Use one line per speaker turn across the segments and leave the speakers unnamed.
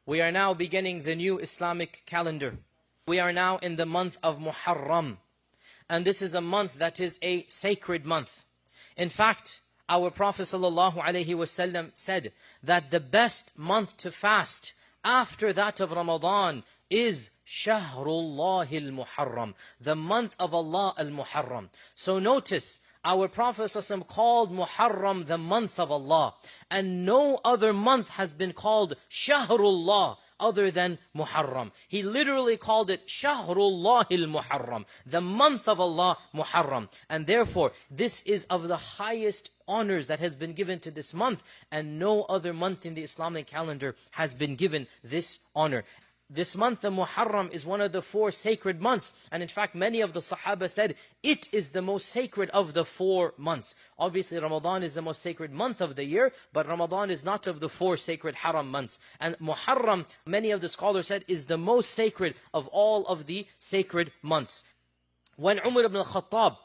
We are now beginning the new Islamic calendar. We are now in the month of Muharram. And this is a month that is a sacred month. In fact, our Prophet ﷺ said that the best month to fast after that of Ramadan is Shahrullah al-Muharram, the month of Allah al-Muharram. So notice, our Prophet ﷺ called Muharram the month of Allah, and no other month has been called Shahrullah other than Muharram. He literally called it Shahrullah al-Muharram, the month of Allah, Muharram. And therefore, this is of the highest honors that has been given to this month, and no other month in the Islamic calendar has been given this honor. This month, the Muharram, is one of the 4 sacred months. And in fact, many of the Sahaba said, it is the most sacred of the 4 months. Obviously, Ramadan is the most sacred month of the year, but Ramadan is not of the 4 sacred Haram months. And Muharram, many of the scholars said, is the most sacred of all of the sacred months. When Umar ibn al-Khattab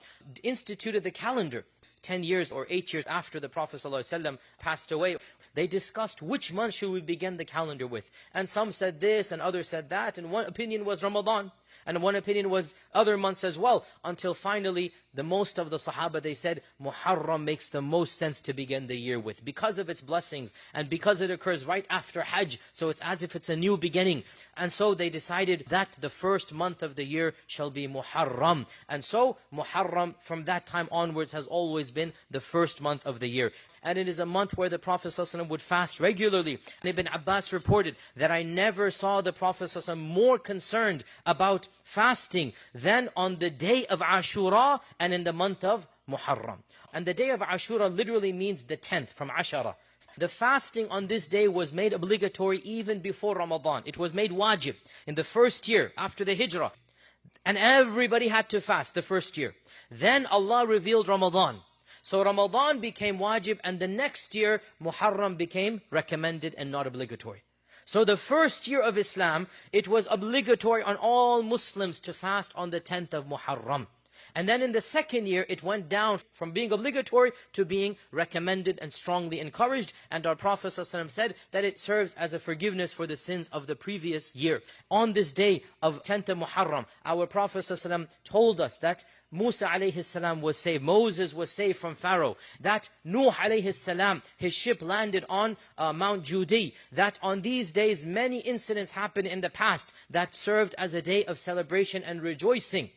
instituted the calendar, 10 years or 8 years after the Prophet ﷺ passed away, they discussed which month should we begin the calendar with. And some said this and others said that, and one opinion was Ramadan, and one opinion was other months as well, until finally the most of the Sahaba, they said Muharram makes the most sense to begin the year with, because of its blessings and because it occurs right after Hajj, so it's as if it's a new beginning. And so they decided that the first month of the year shall be Muharram. And so Muharram from that time onwards has always been the first month of the year. And it is a month where the Prophet ﷺ would fast regularly. And Ibn Abbas reported that I never saw the Prophet ﷺ more concerned about fasting than on the day of Ashura and in the month of Muharram. And the day of Ashura literally means the 10th, from Ashara. The fasting on this day was made obligatory even before Ramadan. It was made wajib in the first year after the Hijrah. And everybody had to fast the first year. Then Allah revealed Ramadan. So Ramadan became wajib, and the next year Muharram became recommended and not obligatory. So the first year of Islam, it was obligatory on all Muslims to fast on the 10th of Muharram. And then in the second year, it went down from being obligatory to being recommended and strongly encouraged. And our Prophet ﷺ said that it serves as a forgiveness for the sins of the previous year. On this day of 10th of Muharram, our Prophet ﷺ told us that Musa alayhi salam was saved, Moses was saved from Pharaoh, that Nuh alayhi salam, his ship landed on Mount Judi, that on these days many incidents happened in the past that served as a day of celebration and rejoicing.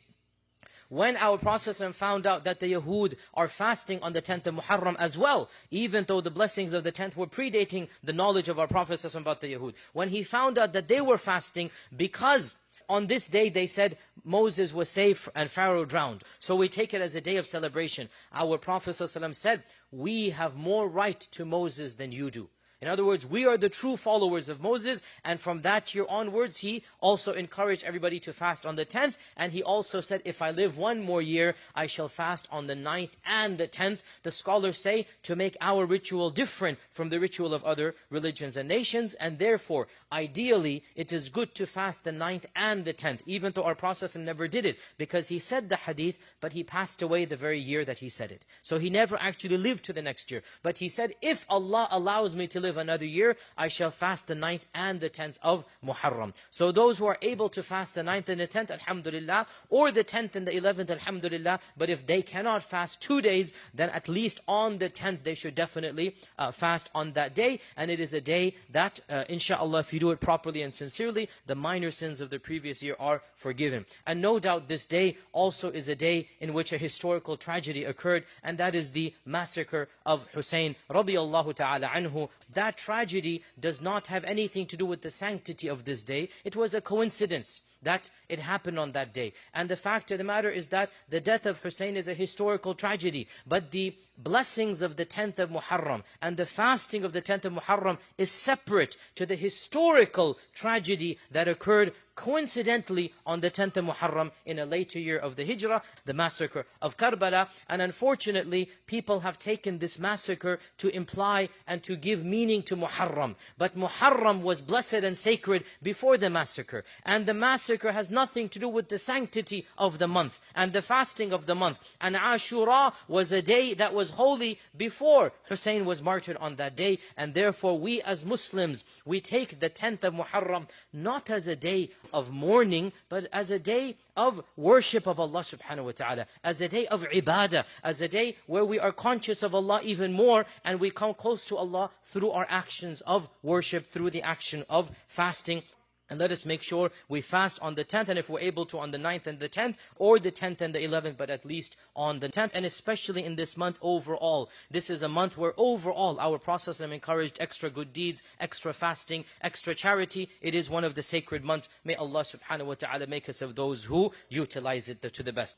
When our Prophet found out that the Yahud are fasting on the 10th of Muharram as well, even though the blessings of the 10th were predating the knowledge of our Prophet about the Yahud, when he found out that they were fasting because on this day they said Moses was saved and Pharaoh drowned, so we take it as a day of celebration. Our Prophet said, we have more right to Moses than you do. In other words, we are the true followers of Moses, and from that year onwards, he also encouraged everybody to fast on the 10th, and he also said, if I live one more year, I shall fast on the 9th and the 10th. The scholars say, to make our ritual different from the ritual of other religions and nations, and therefore, ideally, it is good to fast the 9th and the 10th, even though our Prophet never did it, because he said the hadith, but he passed away the very year that he said it. So he never actually lived to the next year. But he said, if Allah allows me to live another year, I shall fast the 9th and the 10th of Muharram. So those who are able to fast the 9th and the 10th, alhamdulillah, or the 10th and the 11th, alhamdulillah, but if they cannot fast 2 days, then at least on the 10th they should definitely fast on that day. And it is a day that, inshallah, if you do it properly and sincerely, the minor sins of the previous year are forgiven. And no doubt this day also is a day in which a historical tragedy occurred, and that is the massacre of Hussein radiyallahu ta'ala anhu. That tragedy does not have anything to do with the sanctity of this day. It was a coincidence that it happened on that day. And the fact of the matter is that the death of Hussein is a historical tragedy. But the blessings of the 10th of Muharram and the fasting of the 10th of Muharram is separate to the historical tragedy that occurred coincidentally on the 10th of Muharram in a later year of the Hijrah, the massacre of Karbala. And unfortunately, people have taken this massacre to imply and to give meaning to Muharram. But Muharram was blessed and sacred before the massacre. And the massacre massacre has nothing to do with the sanctity of the month and the fasting of the month. And Ashura was a day that was holy before Hussein was martyred on that day. And therefore we as Muslims, we take the 10th of Muharram not as a day of mourning, but as a day of worship of Allah subhanahu wa ta'ala, as a day of ibadah, as a day where we are conscious of Allah even more, and we come close to Allah through our actions of worship, through the action of fasting. And let us make sure we fast on the 10th, and if we're able to on the 9th and the 10th, or the 10th and the 11th, but at least on the 10th, and especially in this month overall. This is a month where overall our Prophet encouraged extra good deeds, extra fasting, extra charity. It is one of the sacred months. May Allah subhanahu wa ta'ala make us of those who utilize it to the best.